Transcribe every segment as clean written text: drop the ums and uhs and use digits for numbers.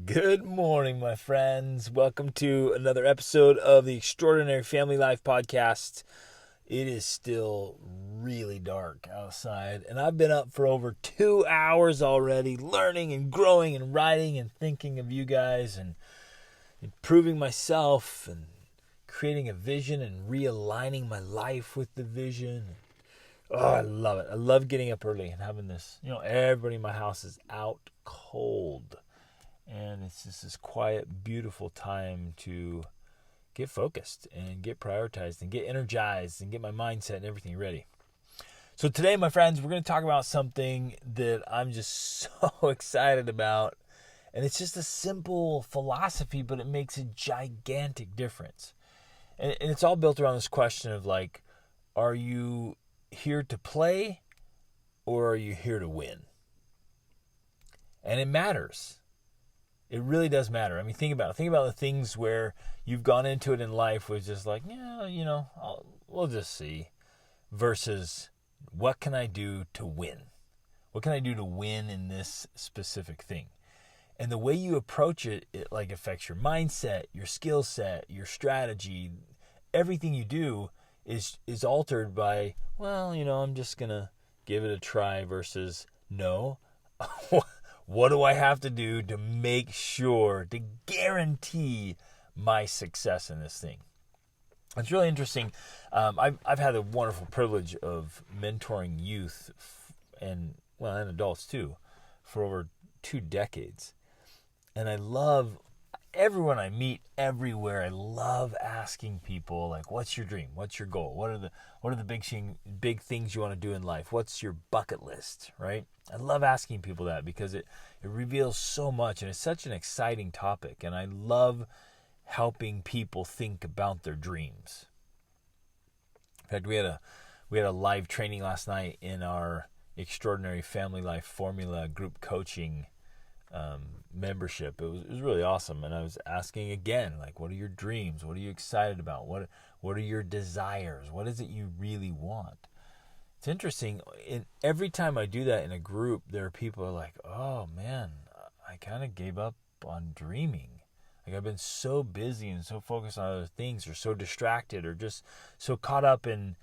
Good morning, my friends. Welcome to another episode of the Extraordinary Family Life Podcast. It is still really dark outside, and I've been up for over 2 hours already, learning and growing and writing and thinking of you guys and improving myself and creating a vision and realigning my life with the vision. Oh, I love it. I love getting up early and having this. Everybody in my house is out cold. And it's just this quiet, beautiful time to get focused and get prioritized and get energized and get my mindset and everything ready. So today, my friends, we're going to talk about something that I'm just so excited about. And it's just a simple philosophy, but it makes a gigantic difference. And it's all built around this question of like, are you here to play or are you here to win? And it matters. It really does matter. I mean, think about it. Think about the things where you've gone into it in life with just like, we'll just see. Versus, what can I do to win? What can I do to win in this specific thing? And the way you approach it, like affects your mindset, your skill set, your strategy. Everything you do is altered by, I'm just going to give it a try versus, no. What do I have to do to make sure, to guarantee my success in this thing? It's really interesting. I've had the wonderful privilege of mentoring youth and adults too for over 2 decades. And I love everyone I meet everywhere. I love asking people like, what's your dream? What's your goal? What are the big things you want to do in life? What's your bucket list, right? I love asking people that because it reveals so much and it's such an exciting topic. And I love helping people think about their dreams. In fact, we had a live training last night in our Extraordinary Family Life Formula group coaching membership. It was really awesome. And I was asking again, like, what are your dreams? What are you excited about? What are your desires? What is it you really want? It's interesting. Every time I do that in a group, there are people who are like, oh man, I kind of gave up on dreaming. Like I've been so busy and so focused on other things or so distracted or just so caught up in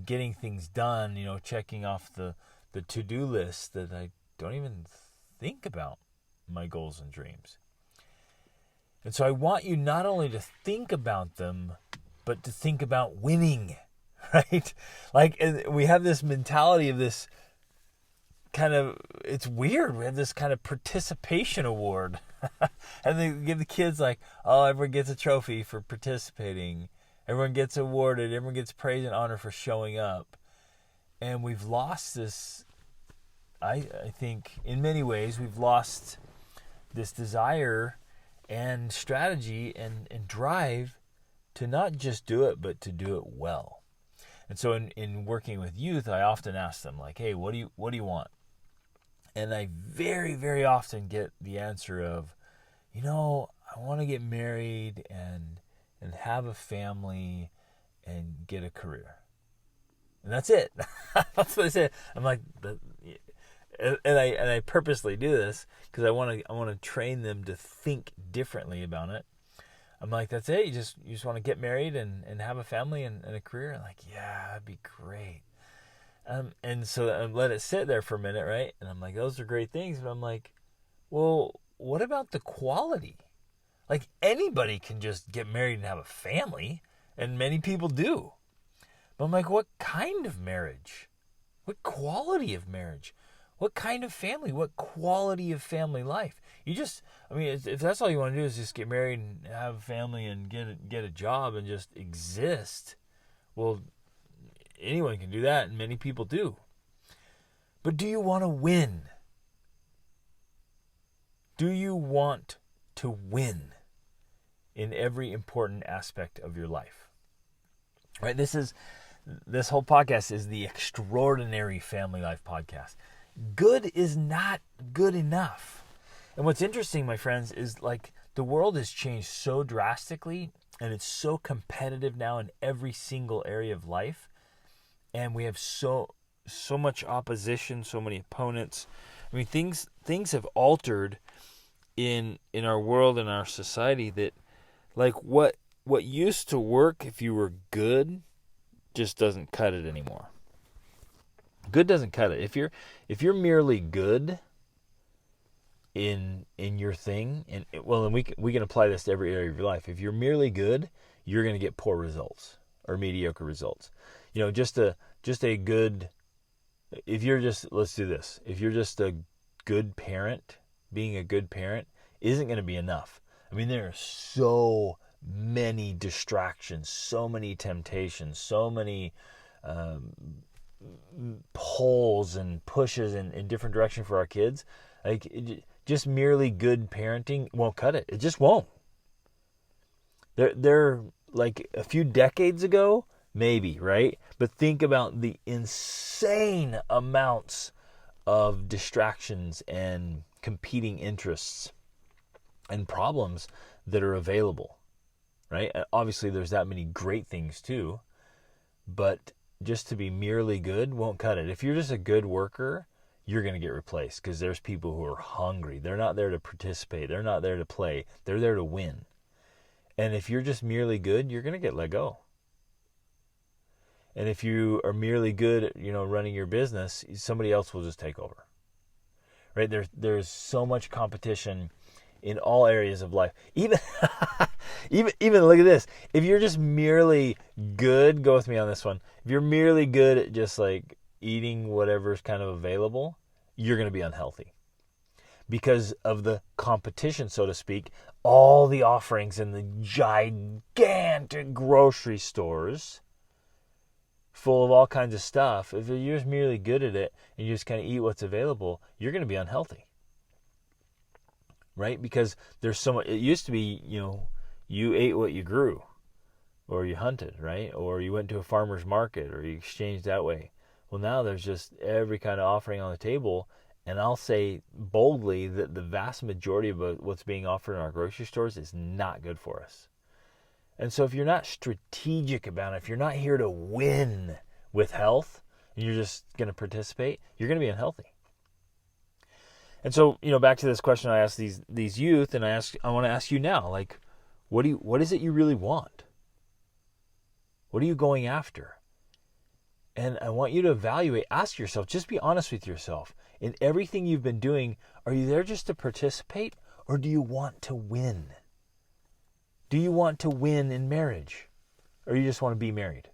getting things done, checking off the to-do list that I don't even think about my goals and dreams. And so I want you not only to think about them, but to think about winning, right? Like we have this mentality of this kind of, it's weird. We have this kind of participation award. And they give the kids like, oh, everyone gets a trophy for participating. Everyone gets awarded. Everyone gets praise and honor for showing up. And we've lost this, I think, in many ways, we've lost this desire and strategy and drive to not just do it, but to do it well. And so in working with youth, I often ask them like, hey, what do you want? And I very, very often get the answer of, I want to get married and have a family and get a career. And that's it. That's what I said. I'm like, and I purposely do this because I want to train them to think differently about it. I'm like, that's it. You just want to get married and have a family and a career. I'm like, yeah, that'd be great. And so I let it sit there for a minute, right? And I'm like, those are great things. But I'm like, well, what about the quality? Like anybody can just get married and have a family, and many people do. But I'm like, what kind of marriage? What quality of marriage? What kind of family? What quality of family life? If that's all you want to do is just get married and have a family and get a job and just exist, well, anyone can do that, and many people do. But do you want to win? Do you want to win in every important aspect of your life? Right? This whole podcast is the Extraordinary Family Life Podcast. Good is not good enough. And what's interesting, my friends, is like the world has changed so drastically and it's so competitive now in every single area of life. And we have so much opposition, so many opponents. I mean, things have altered in our world, in our society, that like what used to work if you were good just doesn't cut it anymore. Good doesn't cut it. If you're merely good in your thing, and we can apply this to every area of your life. If you're merely good, you're going to get poor results or mediocre results. Just a good. If you're just, let's do this. If you're just a good parent, being a good parent isn't going to be enough. I mean, there are so many distractions, so many temptations, so many pulls and pushes in different directions for our kids. Like, just merely good parenting won't cut it. It just won't. They're like a few decades ago, maybe, right? But think about the insane amounts of distractions and competing interests and problems that are available, right? Obviously, there's that many great things too, but just to be merely good won't cut it. If you're just a good worker, you're going to get replaced because there's people who are hungry. They're not there to participate. They're not there to play. They're there to win. And if you're just merely good, you're going to get let go. And if you are merely good at, running your business, somebody else will just take over. Right? There's so much competition in all areas of life. Even look at this. If you're just merely good, go with me on this one. If you're merely good at just like eating whatever's kind of available, you're going to be unhealthy. Because of the competition, so to speak, all the offerings in the gigantic grocery stores full of all kinds of stuff. If you're just merely good at it and you just kind of eat what's available, you're going to be unhealthy. Right? Because there's so much. It used to be, you ate what you grew, or you hunted, right? Or you went to a farmer's market, or you exchanged that way. Well, now there's just every kind of offering on the table, and I'll say boldly that the vast majority of what's being offered in our grocery stores is not good for us. And so if you're not strategic about it, if you're not here to win with health, and you're just going to participate, you're going to be unhealthy. And so, back to this question I asked these youth, and I want to ask you now, like, what is it you really want? What are you going after? And I want you to evaluate, ask yourself, just be honest with yourself. In everything you've been doing, are you there just to participate, or do you want to win? Do you want to win in marriage, or you just want to be married?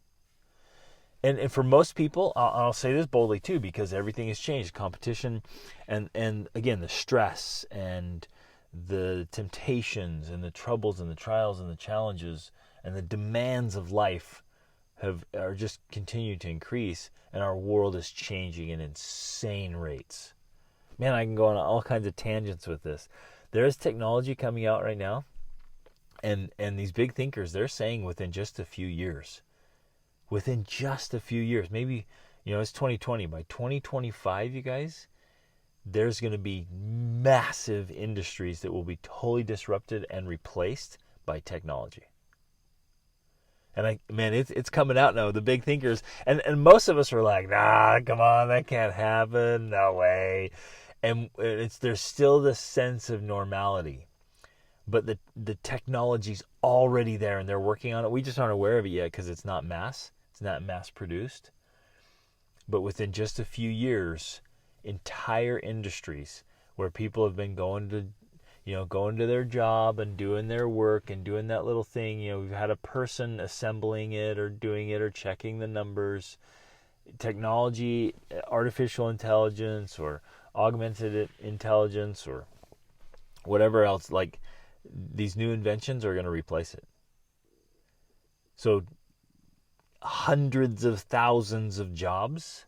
And for most people, I'll say this boldly too, because everything has changed. Competition and again, the stress and the temptations and the troubles and the trials and the challenges and the demands of life are just continuing to increase, and our world is changing at insane rates. Man, I can go on all kinds of tangents with this. There is technology coming out right now, and these big thinkers, they're saying within just a few years, maybe, it's 2020. By 2025, you guys, there's going to be massive industries that will be totally disrupted and replaced by technology. And it's coming out now, the big thinkers. And most of us are like, nah, come on, that can't happen. No way. And there's still this sense of normality. But the technology's already there, and they're working on it. We just aren't aware of it yet because it's not mass produced. But within just a few years, entire industries where people have been going to their job and doing their work and doing that little thing, we've had a person assembling it or doing it or checking the numbers. Technology, artificial intelligence or augmented intelligence or whatever else, like these new inventions are going to replace it. So hundreds of thousands of jobs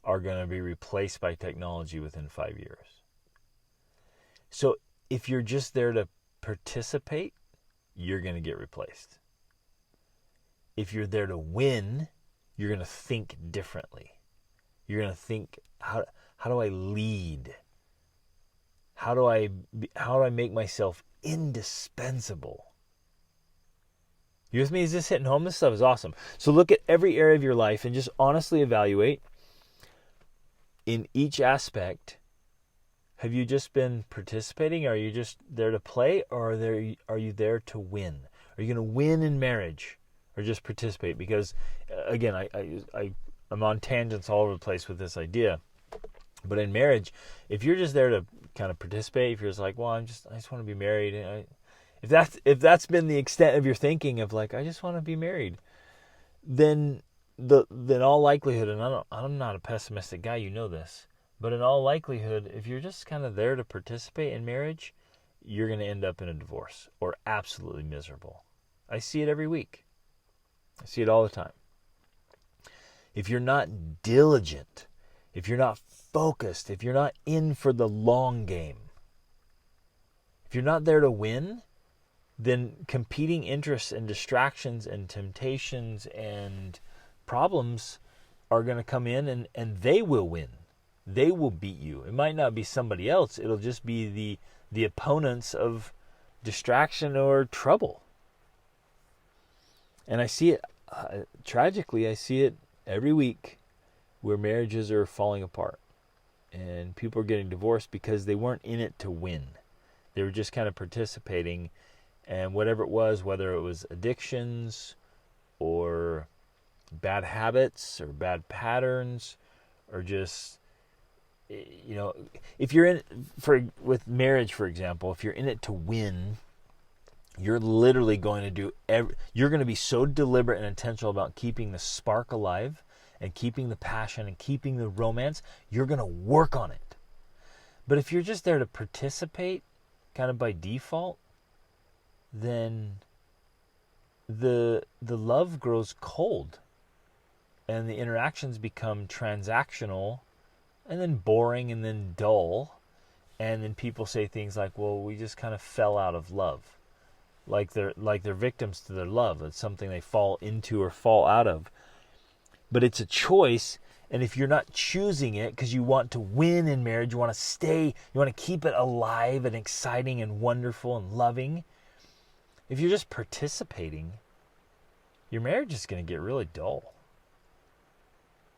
are going to be replaced by technology within 5 years. So if you're just there to participate, you're going to get replaced. If you're there to win, you're going to think differently. You're going to think, how do I lead? How do I make myself indispensable? You with me? Is this hitting home? This stuff is awesome. So look at every area of your life and just honestly evaluate in each aspect, Have you just been participating? Are you just there to play, or are you there to win? Are you going to win in marriage, or just participate? Because again, I'm on tangents all over the place with this idea. But in marriage, if you're just there to kind of participate, if you're just like, well, I just want to be married, if that's been the extent of your thinking of like, I just want to be married, then all likelihood, and I'm not a pessimistic guy, you know this, but in all likelihood, if you're just kind of there to participate in marriage, you're going to end up in a divorce or absolutely miserable. I see it every week. I see it all the time. If you're not diligent, if you're not focused, if you're not in for the long game, if you're not there to win, then competing interests and distractions and temptations and problems are going to come in, and they will win. They will beat you. It might not be somebody else. It'll just be the opponents of distraction or trouble. And I see it, tragically, I see it every week where marriages are falling apart and people are getting divorced because they weren't in it to win. They were just kind of participating, and whatever it was, whether it was addictions or bad habits or bad patterns or just, if you're with marriage, for example, if you're in it to win, you're literally going to you're going to be so deliberate and intentional about keeping the spark alive and keeping the passion and keeping the romance. You're going to work on it. But if you're just there to participate kind of by default, then the love grows cold and the interactions become transactional and then boring and then dull. And then people say things like, well, we just kind of fell out of love. Like they're victims to their love. It's something they fall into or fall out of. But it's a choice, and if you're not choosing it because you want to win in marriage, you want to stay, you want to keep it alive and exciting and wonderful and loving, if you're just participating, your marriage is going to get really dull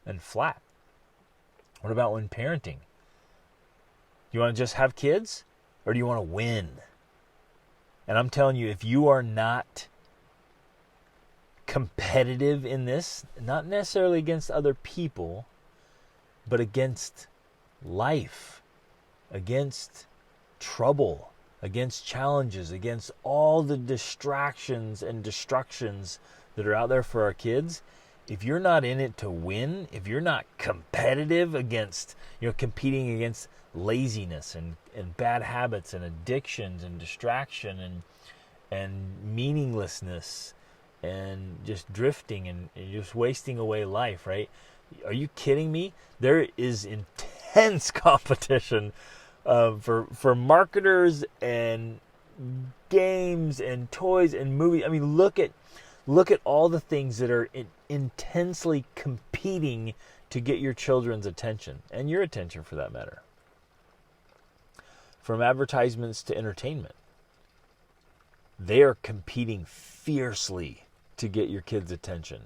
and flat. What about when parenting? You want to just have kids, or do you want to win? And I'm telling you, if you are not competitive in this, not necessarily against other people, but against life, against trouble, against challenges, against all the distractions and destructions that are out there for our kids, if you're not in it to win, if you're not competitive against, competing against laziness and bad habits and addictions and distraction and meaninglessness and just drifting and just wasting away life, right? Are you kidding me? There is intense competition for marketers and games and toys and movies. I mean, look at all the things that are intensely competing to get your children's attention and your attention, for that matter. From advertisements to entertainment, they are competing fiercely to get your kids' attention.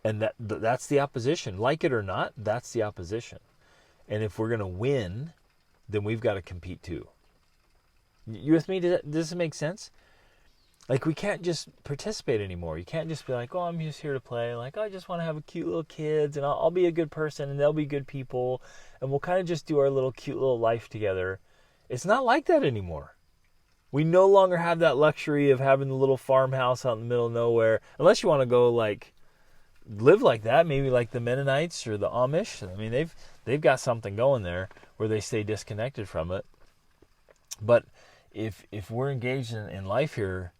And that's the opposition. Like it or not, that's the opposition. And if we're going to win, then we've got to compete too. You with me? Does this make sense? Like, we can't just participate anymore. You can't just be like, oh, I'm just here to play. Like, I just want to have a cute little kids, and I'll be a good person, and they'll be good people, and we'll kind of just do our little cute little life together. It's not like that anymore. We no longer have that luxury of having the little farmhouse out in the middle of nowhere, unless you want to go live like that, maybe like the Mennonites or the Amish. I mean, they've got something going there where they stay disconnected from it. But if we're engaged in life here,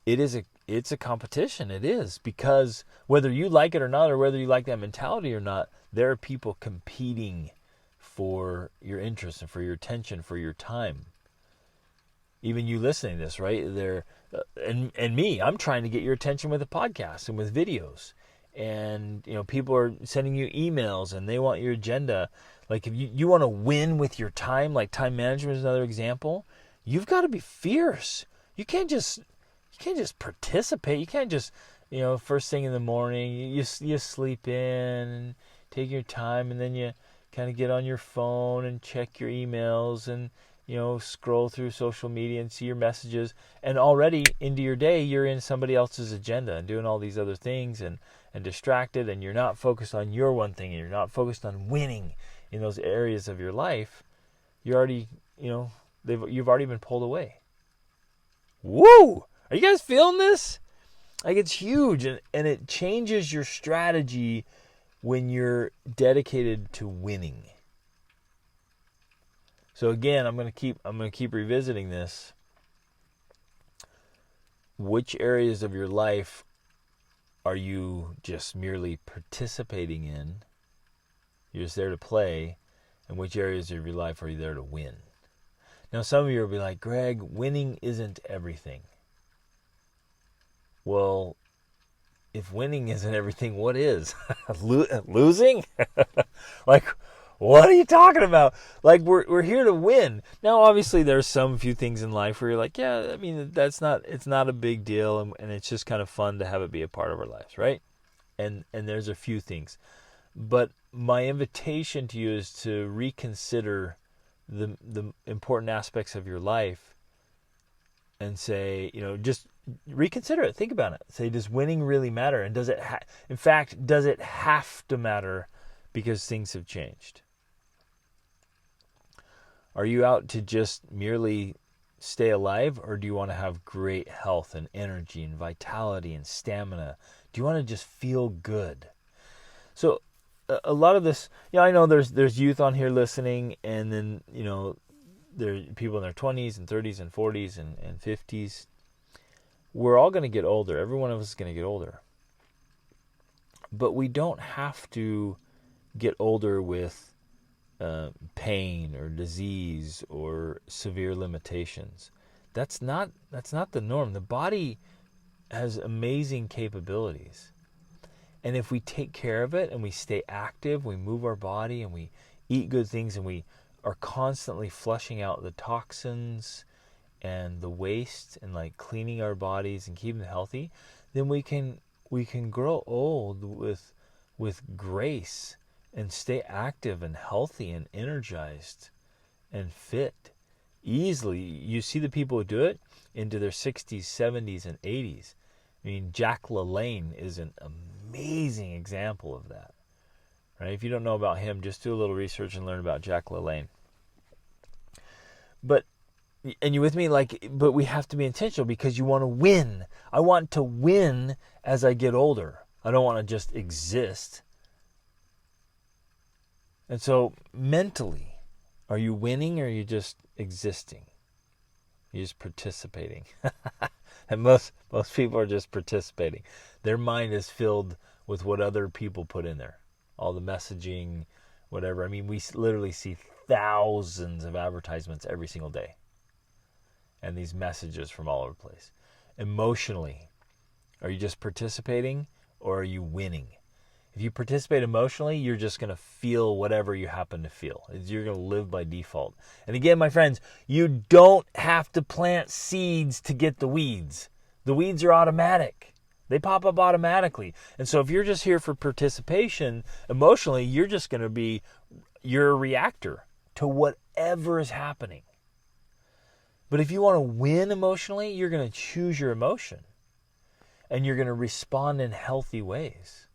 it's a competition. It is, because whether you like it or not, or whether you like that mentality or not, there are people competing for your interest and for your attention, for your time. Even you listening to this, right? And me, I'm trying to get your attention with a podcast and with videos. And, people are sending you emails and they want your agenda. Like, if you want to win with your time, like time management is another example, you've got to be fierce. You can't just participate. You can't just, first thing in the morning, you sleep in and take your time, and then you kind of get on your phone and check your emails and, scroll through social media and see your messages. And already into your day, you're in somebody else's agenda and doing all these other things and distracted, and you're not focused on your one thing, and you're not focused on winning in those areas of your life. You're already, you've already been pulled away. Woo! Are you guys feeling this? Like, it's huge, and it changes your strategy when you're dedicated to winning. So again, I'm going to keep revisiting this. Which areas of your life are you just merely participating in? You're just there to play. And which areas of your life are you there to win? Now, some of you will be like, Greg, winning isn't everything. Well, if winning isn't everything, what is? Losing? Like, what are you talking about? Like, we're here to win. Now, obviously, there's some few things in life where you're like, yeah, I mean, it's not a big deal, and it's just kind of fun to have it be a part of our lives, right? And there's a few things. But my invitation to you is to reconsider the important aspects of your life and say, just reconsider it. Think about it. Say, does winning really matter? And does it in fact, does it have to matter because things have changed? Are you out to just merely stay alive, or do you want to have great health and energy and vitality and stamina? Do you want to just feel good? So a lot of this, I know there's youth on here listening, and then, there are people in their 20s and 30s and 40s and 50s. We're all going to get older. Every one of us is going to get older. But we don't have to get older with pain or disease or severe limitations. That's not the norm. The body has amazing capabilities. And if we take care of it and we stay active, we move our body and we eat good things and we are constantly flushing out the toxins and the waste and like cleaning our bodies and keeping them healthy, then we can grow old with grace and stay active and healthy and energized and fit easily. You see the people who do it into their 60s, 70s, and 80s. I mean, Jack LaLanne is an amazing example of that. Right? If you don't know about him, just do a little research and learn about Jack LaLanne. But, and you with me? But we have to be intentional because you want to win. I want to win as I get older. I don't want to just exist. And so mentally, are you winning or are you just existing? You're just participating. And most people are just participating. Their mind is filled with what other people put in there. All the messaging, whatever. I mean, we literally see thousands of advertisements every single day. And these messages from all over the place. Emotionally, are you just participating or are you winning? If you participate emotionally, you're just going to feel whatever you happen to feel. You're going to live by default. And again, my friends, you don't have to plant seeds to get the weeds. The weeds are automatic. They pop up automatically. And so if you're just here for participation emotionally, you're just going to be your reactor to whatever is happening. But if you want to win emotionally, you're going to choose your emotion. And you're going to respond in healthy ways.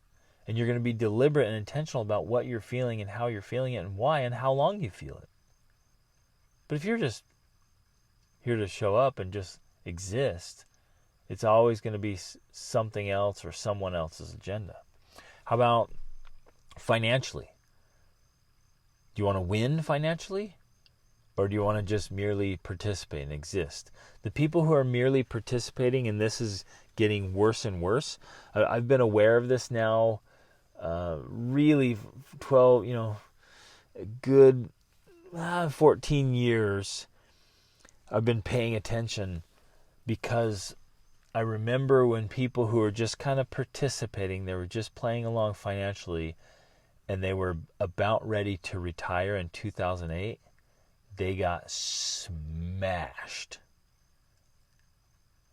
And you're going to be deliberate and intentional about what you're feeling and how you're feeling it and why and how long you feel it. But if you're just here to show up and just exist, it's always going to be something else or someone else's agenda. How about financially? Do you want to win financially? Or do you want to just merely participate and exist? The people who are merely participating, and this is getting worse and worse, I've been aware of this now really 12, a good 14 years I've been paying attention, because I remember when people who were just kind of participating, they were just playing along financially, and they were about ready to retire in 2008, they got smashed.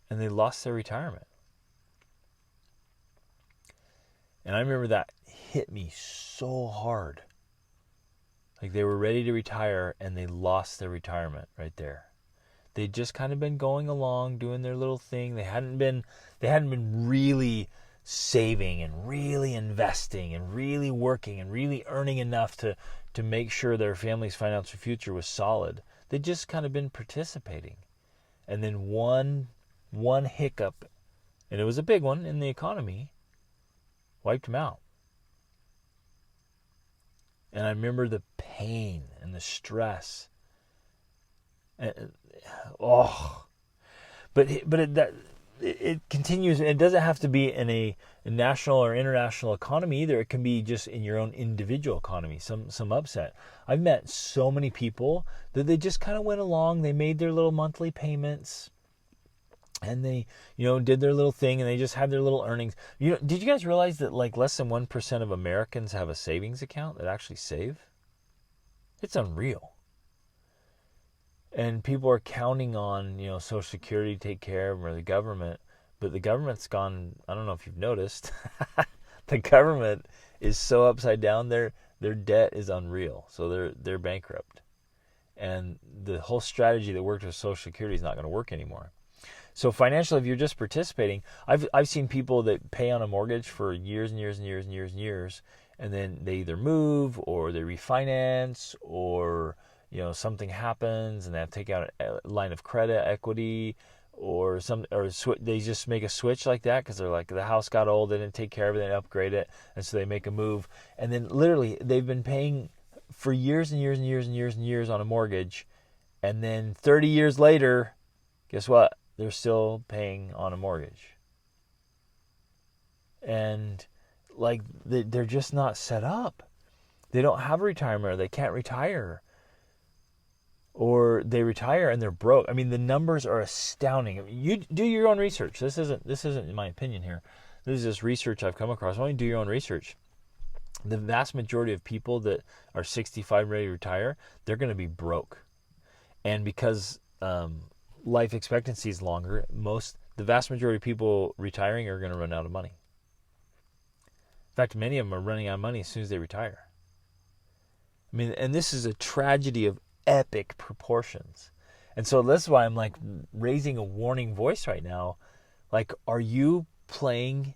And they lost their retirement. And I remember that hit me so hard. Like they were ready to retire and they lost their retirement right there. They'd just kind of been going along, doing their little thing. They hadn't been really saving and really investing and really working and really earning enough to make sure their family's financial future was solid. They'd just kind of been participating. And then one hiccup, and it was a big one in the economy, wiped them out. And I remember the pain and the stress. But it continues. It doesn't have to be in a national or international economy either. It can be just in your own individual economy. Some upset. I've met so many people that they just kind of went along. They made their little monthly payments, and they did their little thing, and they just had their little earnings. Did you guys realize that like less than 1% of Americans have a savings account that actually save? It's unreal. And people are counting on, Social Security to take care of them or the government. But the government's gone, I don't know if you've noticed, the government is so upside down. Their debt is unreal. So they're bankrupt. And the whole strategy that worked with Social Security is not going to work anymore. So financially, if you're just participating, I've seen people that pay on a mortgage for years and years and years and years and years, and then they either move or they refinance or something happens and they have to take out a line of credit equity they just make a switch like that because they're like, the house got old, they didn't take care of it, they upgrade it, and so they make a move. And then literally they've been paying for years and years and years and years and years on a mortgage, and then 30 years later, guess what? They're still paying on a mortgage. And like they're just not set up. They don't have a retirement, or they can't retire. Or they retire and they're broke. I mean, the numbers are astounding. You do your own research. This isn't my opinion here. This is just research I've come across. Why don't you do your own research? The vast majority of people that are 65 ready to retire, they're going to be broke. And because life expectancy is longer, the vast majority of people retiring are going to run out of money. In fact, many of them are running out of money as soon as they retire. I mean, and this is a tragedy of epic proportions. And so this is why I'm like raising a warning voice right now. Like, are you playing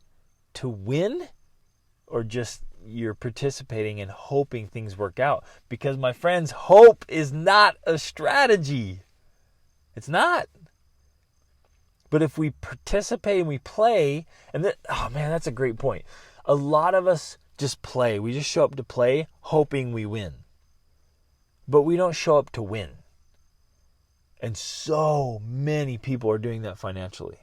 to win, or just you're participating and hoping things work out? Because my friends, hope is not a strategy. It's not. But if we participate and we play, that's a great point. A lot of us just play. We just show up to play hoping we win. But we don't show up to win. And so many people are doing that financially.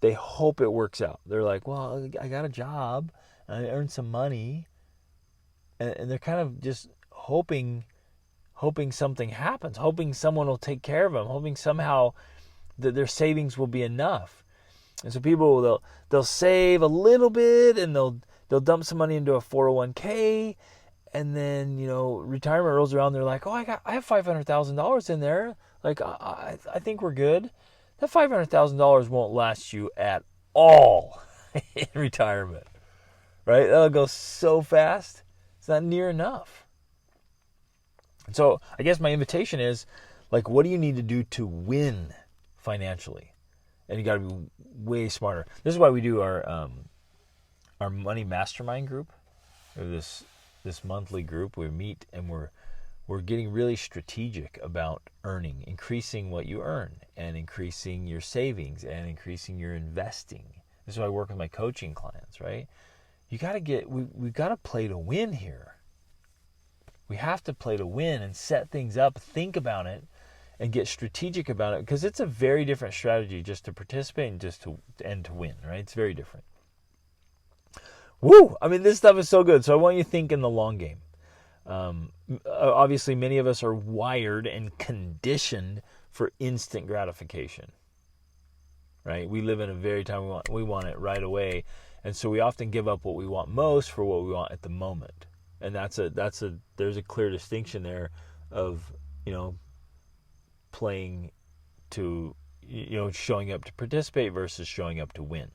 They hope it works out. They're like, well, I got a job, and I earned some money. And they're kind of just hoping something happens, hoping someone will take care of them, hoping somehow that their savings will be enough. And so people, they'll save a little bit, and they'll dump some money into a 401k. And then, retirement rolls around. They're like, oh, I have $500,000 in there. Like, I think we're good. That $500,000 won't last you at all in retirement, right? That'll go so fast. It's not near enough. And so I guess my invitation is, like, what do you need to do to win financially? And you got to be way smarter. This is why we do our money mastermind group, or this monthly group. We meet and we're getting really strategic about earning, increasing what you earn, and increasing your savings, and increasing your investing. This is why I work with my coaching clients, right? We've got to play to win here. We have to play to win and set things up, think about it, and get strategic about it, because it's a very different strategy just to participate and to win, right? It's very different. Woo! I mean, this stuff is so good. So I want you to think in the long game. Obviously, many of us are wired and conditioned for instant gratification, right? We live in a very time we want it right away, and so we often give up what we want most for what we want at the moment. And there's a clear distinction there of playing to showing up to participate versus showing up to win.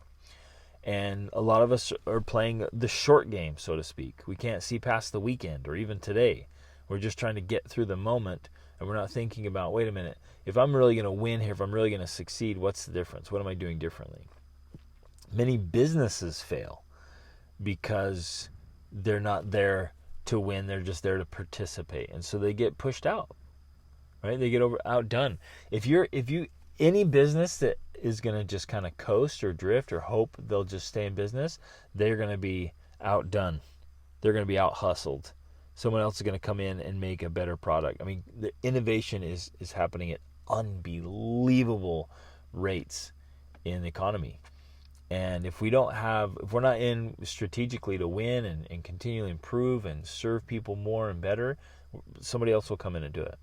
And a lot of us are playing the short game, so to speak. We can't see past the weekend or even today. We're just trying to get through the moment, and we're not thinking about, wait a minute, if I'm really going to win here, if I'm really going to succeed, what's the difference? What am I doing differently? Many businesses fail because they're not there to win, they're just there to participate. And so they get pushed out, right? They get outdone. If you any business that is going to just kind of coast or drift or hope they'll just stay in business, they're going to be outdone. They're going to be out hustled. Someone else is going to come in and make a better product. I mean, the innovation is happening at unbelievable rates in the economy. And if we're not in strategically to win and continually improve and serve people more and better, somebody else will come in and do it.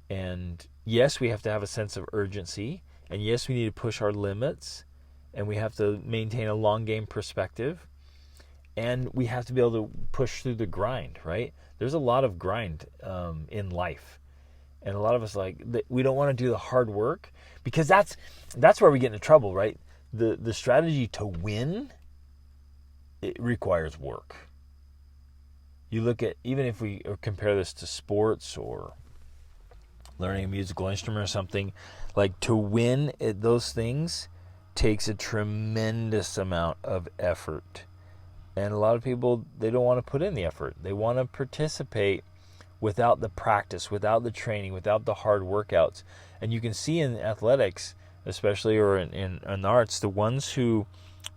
And yes, we have to have a sense of urgency. And yes, we need to push our limits. And we have to maintain a long game perspective. And we have to be able to push through the grind, right? There's a lot of grind in life. And a lot of us we don't want to do the hard work because that's where we get into trouble, right? The strategy to win, it requires work. You look at, even if we compare this to sports or learning a musical instrument or something, like to win at those things takes a tremendous amount of effort. And a lot of people, they don't want to put in the effort. They want to participate without the practice, without the training, without the hard workouts. And you can see in athletics, especially, or in arts, the ones who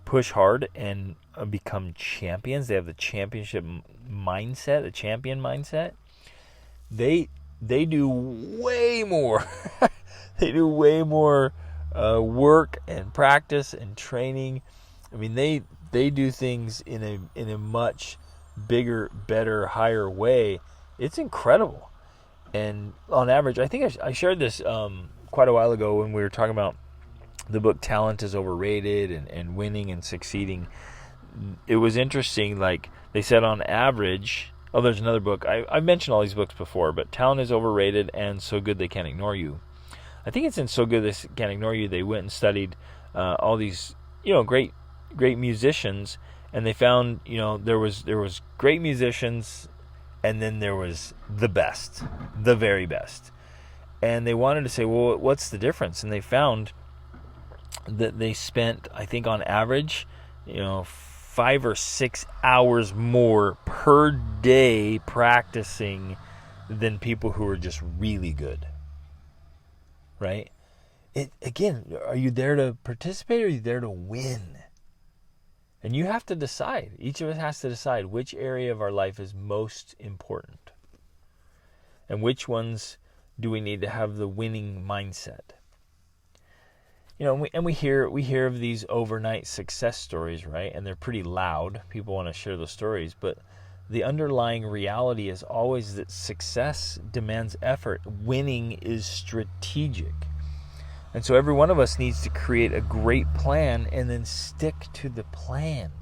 push hard and become champions, they have the championship mindset, the champion mindset, they do way more. They do way more work and practice and training. I mean, they do things in a much bigger, better, higher way. It's incredible. And on average, I think I shared this quite a while ago when we were talking about the book Talent is Overrated and winning and succeeding. It was interesting, like they said on average, there's another book. I've mentioned all these books before, but Talent is Overrated and So Good They Can't Ignore You. I think it's in So Good They Can't Ignore You. They went and studied all these, great musicians, and they found, there was great musicians, and then there was the best, the very best. And they wanted to say, well, what's the difference? And they found that they spent, I think on average, 5 or 6 hours more per day practicing than people who are just really good. Right? Again, are you there to participate or are you there to win? And you have to decide. Each of us has to decide which area of our life is most important. And which ones do we need to have the winning mindset? We hear of these overnight success stories, right? And they're pretty loud. People want to share those stories, but the underlying reality is always that success demands effort. Winning is strategic. And so every one of us needs to create a great plan and then stick to the plan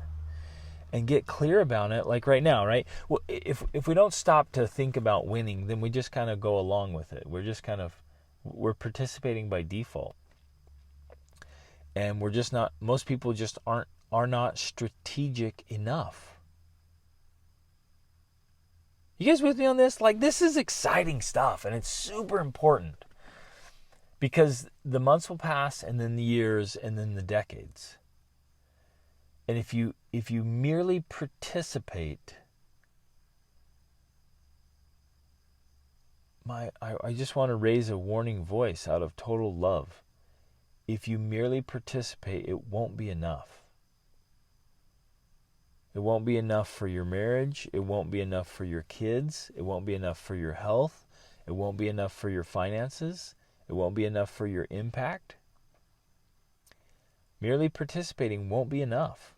and get clear about it. Like right now, right? Well, if we don't stop to think about winning, then we just kind of go along with it. We're participating by default. And most people just are not strategic enough. You guys with me on this? Like, this is exciting stuff, and it's super important. Because the months will pass, and then the years, and then the decades. And if you merely participate, I just want to raise a warning voice out of total love. If you merely participate, it won't be enough. It won't be enough for your marriage. It won't be enough for your kids. It won't be enough for your health. It won't be enough for your finances. It won't be enough for your impact. Merely participating won't be enough.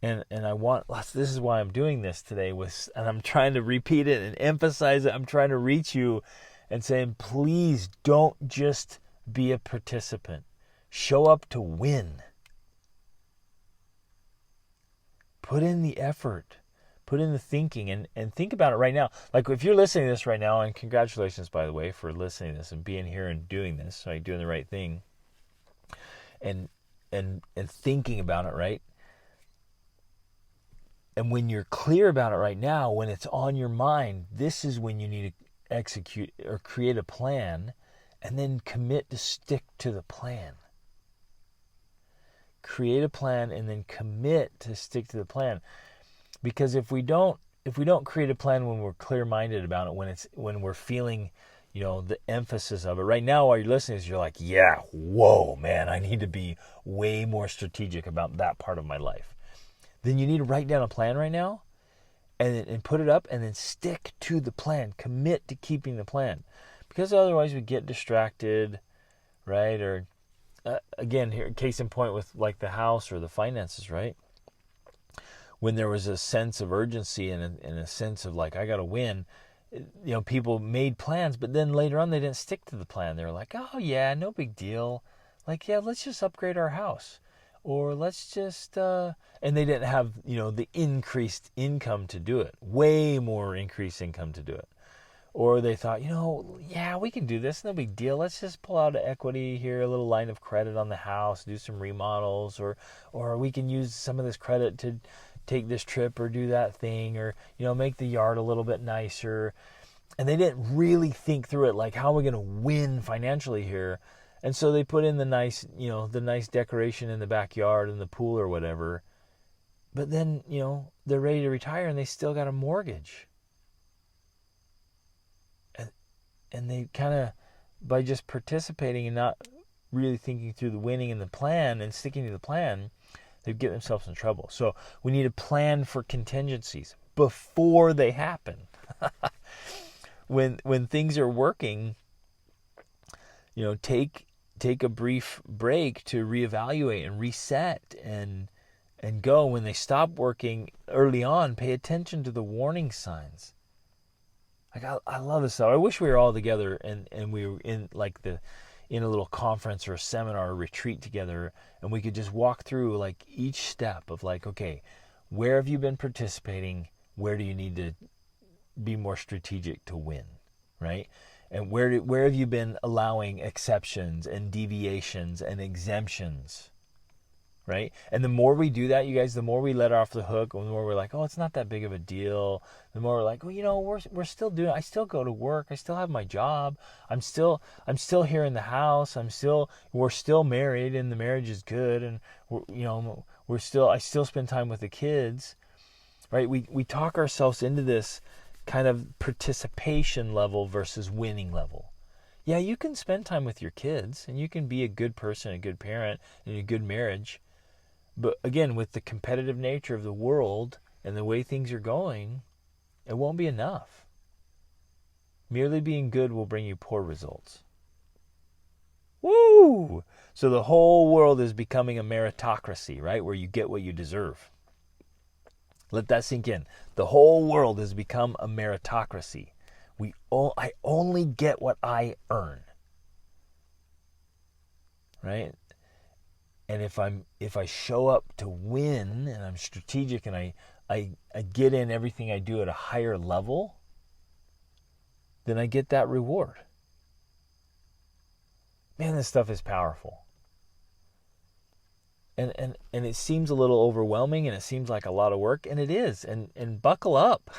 And this is why I'm doing this today, and I'm trying to repeat it and emphasize it. I'm trying to reach you and saying, please don't just be a participant. Show up to win. Put in the effort. Put in the thinking and think about it right now. Like if you're listening to this right now, and congratulations, by the way, for listening to this and being here and doing this, right? Doing the right thing. And thinking about it, right? And when you're clear about it right now, when it's on your mind, this is when you need to execute or create a plan and then commit to stick to the plan. Create a plan and then commit to stick to the plan. Because if we don't create a plan when we're clear-minded about it, when we're feeling, the emphasis of it. Right now, while you're listening, you're like, yeah, whoa, man, I need to be way more strategic about that part of my life. Then you need to write down a plan right now and put it up and then stick to the plan. Commit to keeping the plan. Because otherwise we get distracted, right? Or again, here, case in point with like the house or the finances, right? When there was a sense of urgency and a sense of like, I got to win, people made plans, but then later on they didn't stick to the plan. They were like, oh yeah, no big deal. Like, yeah, let's just upgrade our house. Or let's just, and they didn't have, the increased income to do it. Way more increased income to do it. Or they thought, yeah, we can do this, no big deal. Let's just pull out equity here, a little line of credit on the house, do some remodels, or we can use some of this credit to take this trip or do that thing, or, make the yard a little bit nicer. And they didn't really think through it, like, how are we going to win financially here? And so they put in the nice decoration in the backyard and the pool or whatever. But then, they're ready to retire and they still got a mortgage. And they kind of, by just participating and not really thinking through the winning and the plan and sticking to the plan, they get themselves in trouble. So we need a plan for contingencies before they happen. When things are working, take a brief break to reevaluate and reset and go. When they stop working early on, pay attention to the warning signs. Like, I love this stuff. I wish we were all together and we were in a little conference or a seminar or retreat together, and we could just walk through like each step of like, okay, where have you been participating? Where do you need to be more strategic to win, right? And where have you been allowing exceptions and deviations and exemptions, right? And the more we do that, you guys, the more we let off the hook, and the more we're like, oh, it's not that big of a deal. The more we're like, well, we're still doing. I still go to work. I still have my job. I'm still here in the house. We're still married, and the marriage is good, and I still spend time with the kids, right? We talk ourselves into this kind of participation level versus winning level. Yeah, you can spend time with your kids, and you can be a good person, a good parent, and a good marriage. But again, with the competitive nature of the world and the way things are going, it won't be enough. Merely being good will bring you poor results. Woo! So the whole world is becoming a meritocracy, right? Where you get what you deserve. Let that sink in. The whole world has become a meritocracy. I only get what I earn. Right? And if I show up to win and I'm strategic and I get in everything I do at a higher level, then I get that reward. Man, this stuff is powerful. And it seems a little overwhelming, and it seems like a lot of work, and it is. And buckle up.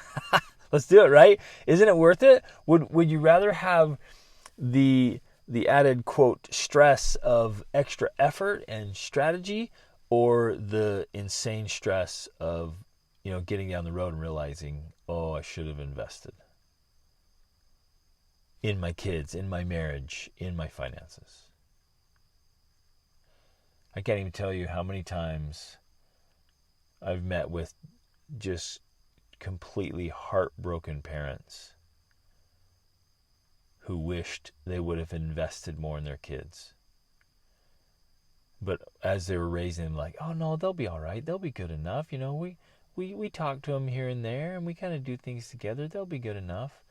Let's do it, right? Isn't it worth it? Would you rather have the added, quote, stress of extra effort and strategy, or the insane stress of, getting down the road and realizing, oh, I should have invested in my kids, in my marriage, in my finances? I can't even tell you how many times I've met with just completely heartbroken parents who wished they would have invested more in their kids. But as they were raising them, like, oh no, they'll be all right. They'll be good enough. We talk to them here and there, and we kind of do things together. They'll be good enough.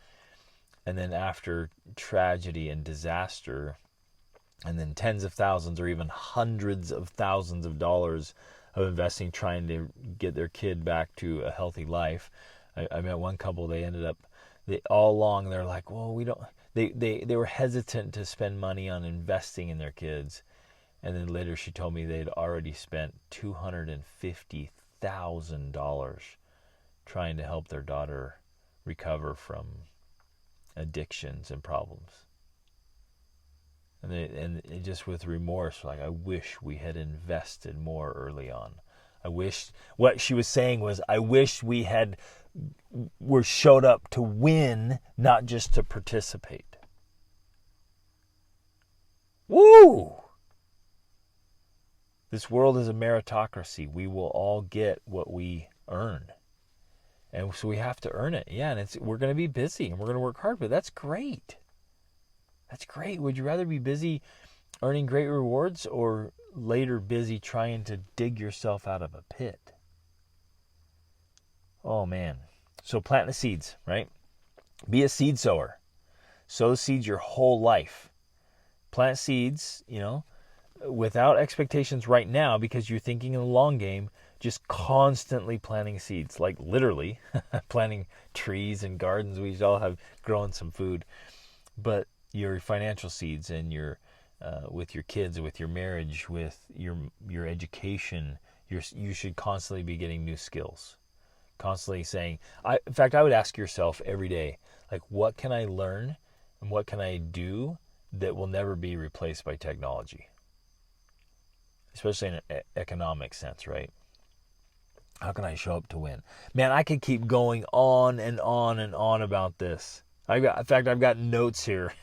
And then after tragedy and disaster, and then tens of thousands or even hundreds of thousands of dollars of investing trying to get their kid back to a healthy life. I met one couple, they're like, well, we don't, they were hesitant to spend money on investing in their kids. And then later she told me they'd already spent $250,000 trying to help their daughter recover from addictions and problems. And just with remorse, like, I wish we had invested more early on. I wish, what she was saying was, I wish we showed up to win, not just to participate. Woo! This world is a meritocracy. We will all get what we earn. And so we have to earn it. Yeah, and we're going to be busy and we're going to work hard, but that's great. That's great. Would you rather be busy earning great rewards or later busy trying to dig yourself out of a pit? Oh, man. So plant the seeds, right? Be a seed sower. Sow seeds your whole life. Plant seeds, without expectations right now because you're thinking in the long game, just constantly planting seeds, like literally planting trees and gardens. We all have grown some food, but your financial seeds and your with your kids, with your marriage, with your education, you should constantly be getting new skills. Constantly saying, in fact, I would ask yourself every day, like, what can I learn and what can I do that will never be replaced by technology? Especially in an economic sense, right? How can I show up to win? Man, I could keep going on and on and on about this. In fact, I've got notes here.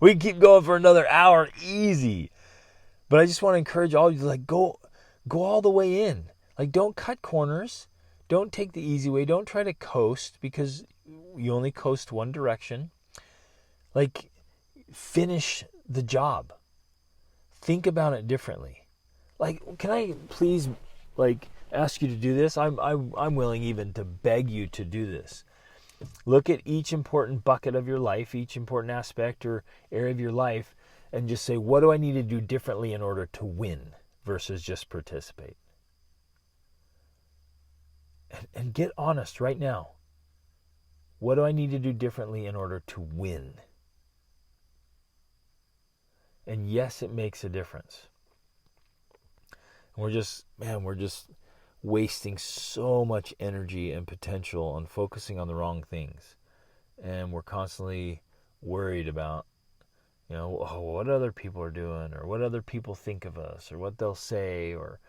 We can keep going for another hour, easy. But I just want to encourage all of you to go all the way in. Like, don't cut corners. Don't take the easy way. Don't try to coast because you only coast one direction. Like, finish the job. Think about it differently. Like, can I please, ask you to do this? I'm willing even to beg you to do this. Look at each important bucket of your life, each important aspect or area of your life, and just say, what do I need to do differently in order to win versus just participate? And get honest right now. What do I need to do differently in order to win? And yes, it makes a difference. And we're just wasting so much energy and potential on focusing on the wrong things. And we're constantly worried about, what other people are doing or what other people think of us or what they'll say or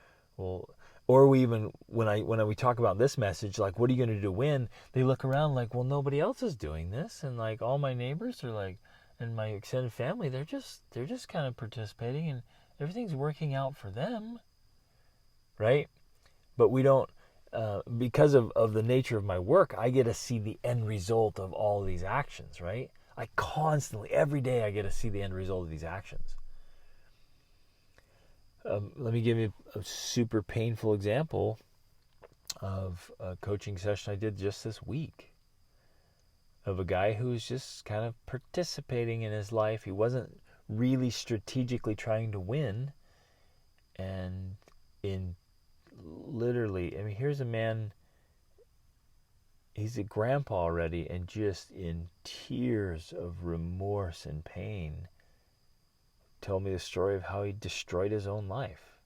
we even, when we talk about this message, like, what are you going to do to win? They look around like, well, nobody else is doing this. And like all my neighbors are like, and my extended family, they're just kind of participating and everything's working out for them. Right? But we don't, because of the nature of my work, I get to see the end result of all of these actions, right? I constantly, every day, I get to see the end result of these actions. Let me give you a super painful example of a coaching session I did just this week of a guy who's just kind of participating in his life. He wasn't really strategically trying to win. And literally, here's a man, he's a grandpa already, and just in tears of remorse and pain, told me the story of how he destroyed his own life.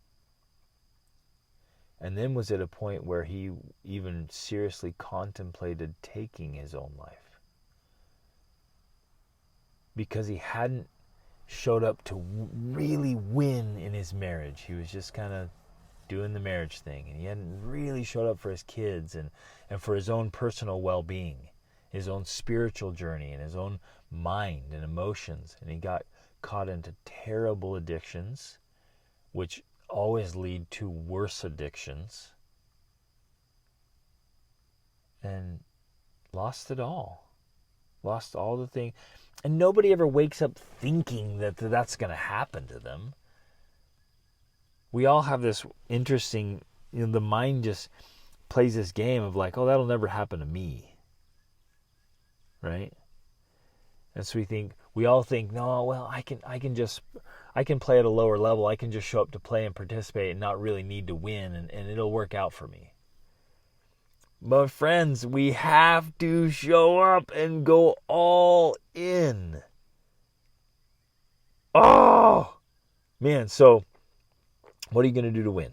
And then was at a point where he even seriously contemplated taking his own life. Because he hadn't showed up to really win in his marriage. He was just kind of doing the marriage thing, and he hadn't really showed up for his kids and for his own personal well-being, his own spiritual journey, and his own mind and emotions. And he got caught into terrible addictions, which always lead to worse addictions, and lost it all. Lost all the thing. And nobody ever wakes up thinking that that's going to happen to them. We all have this interesting, the mind just plays this game of like, oh, that'll never happen to me. Right? And so we all think, no, well, I can play at a lower level. I can just show up to play and participate and not really need to win, and it'll work out for me. But friends, we have to show up and go all in. Oh, man. So what are you going to do to win?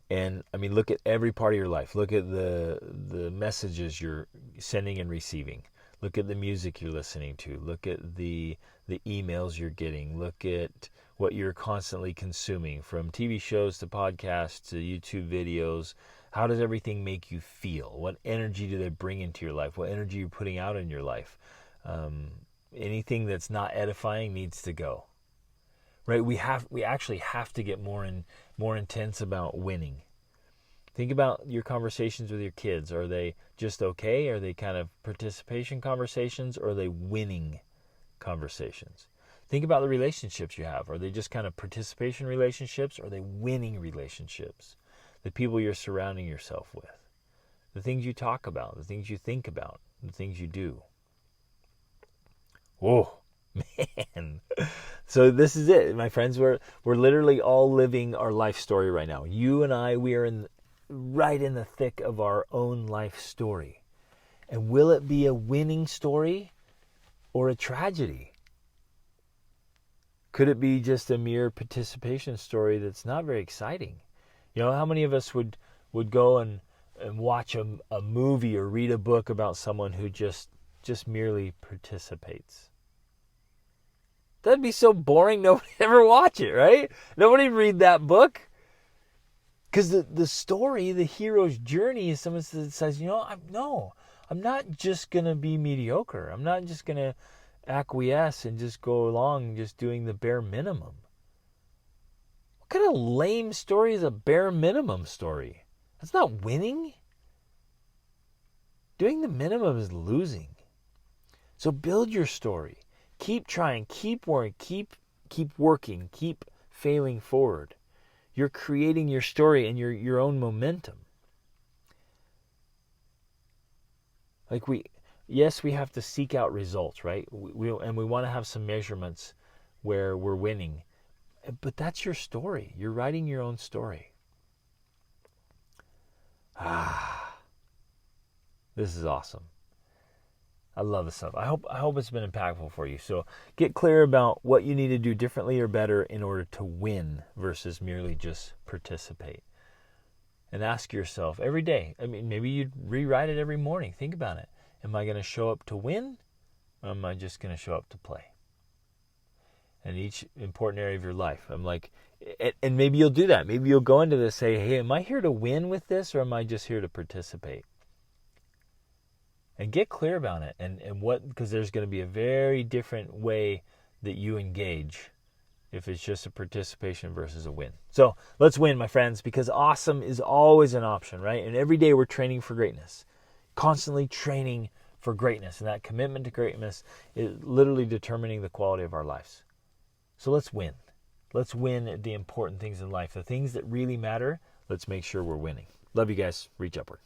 And I mean, look at every part of your life. Look at the messages you're sending and receiving. Look at the music you're listening to. Look at the emails you're getting. Look at what you're constantly consuming, from TV shows to podcasts to YouTube videos. How does everything make you feel? What energy do they bring into your life? What energy are you putting out in your life? Anything that's not edifying needs to go. Right? We actually have to get more intense about winning. Think about your conversations with your kids. Are they just okay? Are they kind of participation conversations, or are they winning conversations? Think about the relationships you have. Are they just kind of participation relationships, or are they winning relationships? The people you're surrounding yourself with. The things you talk about, the things you think about, the things you do. Whoa, man. So this is it, my friends. We're literally all living our life story right now. You and I, we are right in the thick of our own life story. And will it be a winning story or a tragedy? Could it be just a mere participation story that's not very exciting? You know, how many of us would go and watch a movie or read a book about someone who just merely participates? That'd be so boring, nobody ever watch it, right? Nobody read that book. Because the story, the hero's journey, is someone that says, I'm not just going to be mediocre. I'm not just going to acquiesce and just go along just doing the bare minimum. What kind of lame story is a bare minimum story? That's not winning. Doing the minimum is losing. So build your story. Keep trying, keep working, keep working, keep failing forward. You're creating your story and your own momentum. Like we have to seek out results, right? We want to have some measurements where we're winning. But that's your story. You're writing your own story. This is awesome. I love this stuff. I hope it's been impactful for you. So get clear about what you need to do differently or better in order to win versus merely just participate. And ask yourself every day. I mean, maybe you'd rewrite it every morning. Think about it. Am I going to show up to win, or am I just going to show up to play? In each important area of your life. I'm like, and maybe you'll do that. Maybe you'll go into this, say, hey, am I here to win with this, or am I just here to participate? And get clear about it, and what, because there's going to be a very different way that you engage if it's just a participation versus a win. So let's win, my friends, because awesome is always an option, right? And every day we're training for greatness, constantly training for greatness, and that commitment to greatness is literally determining the quality of our lives. So let's win. Let's win at the important things in life, the things that really matter. Let's make sure we're winning. Love you guys. Reach upward.